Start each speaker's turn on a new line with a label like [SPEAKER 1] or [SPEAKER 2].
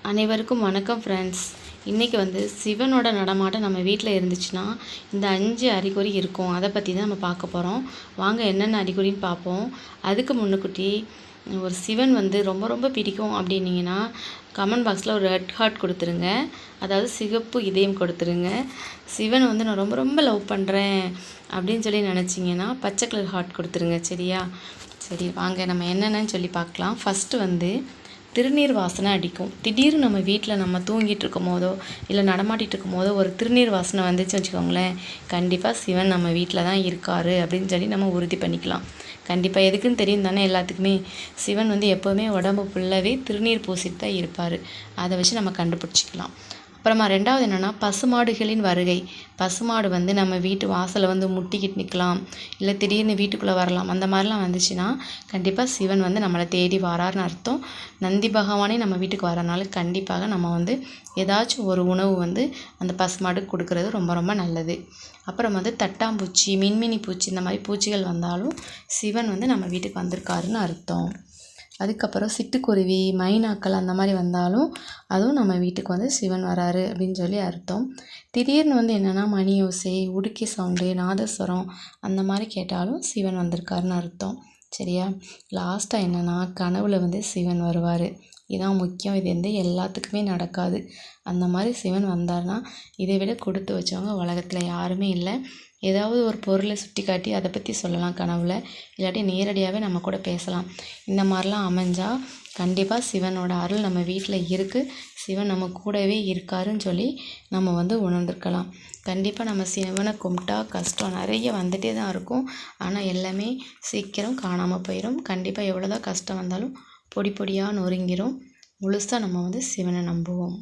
[SPEAKER 1] அனைவருக்கும் வணக்கம் ஃப்ரெண்ட்ஸ். இன்றைக்கி சிவனோட நடமாட்டம் நம்ம வீட்டில் இருந்துச்சுன்னா இந்த 5 அறிகுறி இருக்கும். அதை பற்றி தான் நம்ம பார்க்க போகிறோம். வாங்க என்னென்ன அறிகுறின்னு பார்ப்போம். அதுக்கு முன்னுக்குட்டி ஒரு சிவன் ரொம்ப ரொம்ப பிடிக்கும் அப்படின்னீங்கன்னா கமெண்ட் பாக்ஸில் ஒரு ரெட் ஹார்ட் கொடுத்துருங்க. அதாவது சிகப்பு இதயம் கொடுத்துருங்க. சிவன் நான் ரொம்ப ரொம்ப லவ் பண்ணுறேன் அப்படின்னு சொல்லி நினச்சிங்கன்னா பச்சை கலர் ஹார்ட் கொடுத்துருங்க. சரியா? சரி, வாங்க நம்ம என்னென்னு சொல்லி பார்க்கலாம். ஃபஸ்ட்டு திருநீர் வாசனை அடிக்கும். திடீர்னு நம்ம வீட்டில் நம்ம தூங்கிட்டு இருக்கும் போதோ இல்லை நடமாட்டிகிட்டு இருக்கும் போதோ ஒரு திருநீர் வாசனை வந்துச்சு வச்சுக்கோங்களேன், கண்டிப்பாக சிவன் நம்ம வீட்டில் தான் இருக்கார் அப்படின்னு சொல்லி நம்ம உறுதி பண்ணிக்கலாம். கண்டிப்பாக எதுக்குன்னு தெரியும் தானே எல்லாத்துக்குமே. சிவன் எப்போவுமே உடம்பு ஃபுல்லாகவே திருநீர் பூசிட்டு தான் இருப்பார். அதை வச்சு நம்ம கண்டுபிடிச்சிக்கலாம். அப்புறமா ரெண்டாவது என்னென்னா பசுமாடுகளின் வருகை. பசுமாடு நம்ம வீட்டு வாசலை முட்டிக்கிட்டு நிற்கலாம், இல்லை திடீர்னு வீட்டுக்குள்ளே வரலாம். அந்த மாதிரிலாம் வந்துச்சுன்னா கண்டிப்பாக சிவன் நம்மளை தேடி வராருன்னு அர்த்தம். நந்தி பகவானே நம்ம வீட்டுக்கு வரனால கண்டிப்பாக நம்ம ஏதாச்சும் ஒரு உணவு அந்த பசுமாடுக்கு கொடுக்கறது ரொம்ப ரொம்ப நல்லது. அப்புறம் தட்டாம்பூச்சி, மின்மினி பூச்சி, இந்த மாதிரி பூச்சிகள் வந்தாலும் சிவன் நம்ம வீட்டுக்கு வந்திருக்காருன்னு அர்த்தம். அதுக்கப்புறம் சிட்டுக்குருவி, மைனாக்கள் அந்த மாதிரி வந்தாலும் அதுவும் நம்ம வீட்டுக்கு சிவன் வராரு அப்படின்னு சொல்லி அர்த்தம். திடீர்னு என்னென்னா மணி ஓசை, உடுக்கி சவுண்டு, நாதஸ்வரம் அந்த மாதிரி கேட்டாலும் சிவன் வந்திருக்காருன்னு அர்த்தம். சரியா? லாஸ்ட்டாக என்னென்னா கனவுல சிவன் வருவார். இதுதான் முக்கியம். இது எல்லாத்துக்குமே நடக்காது. அந்த மாதிரி சிவன் வந்தார்னா இதை விட கொடுத்து வச்சவங்க உலகத்தில் யாருமே இல்லை. ஏதாவது ஒரு பொருளை சுட்டி காட்டி அதை பற்றி சொல்லலாம் கனவுல, இல்லாட்டி நேரடியாகவே நம்ம கூட பேசலாம். இந்த மாதிரிலாம் அமைஞ்சால் கண்டிப்பாக சிவனோட அருள் நம்ம வீட்டில் இருக்குது, சிவன் நம்ம கூடவே இருக்காருன்னு சொல்லி நம்ம உணர்ந்துருக்கலாம். கண்டிப்பாக நம்ம சிவனை கும்பிட்டா கஷ்டம் நிறைய வந்துகிட்டே தான் இருக்கும். ஆனால் எல்லாமே சீக்கிரம் காணாமல் போயிடும். கண்டிப்பாக எவ்வளோதான் கஷ்டம் வந்தாலும் பொடி பொடியாக நொறுங்கிடும். முழுசாக நம்ம சிவனை நம்புவோம்.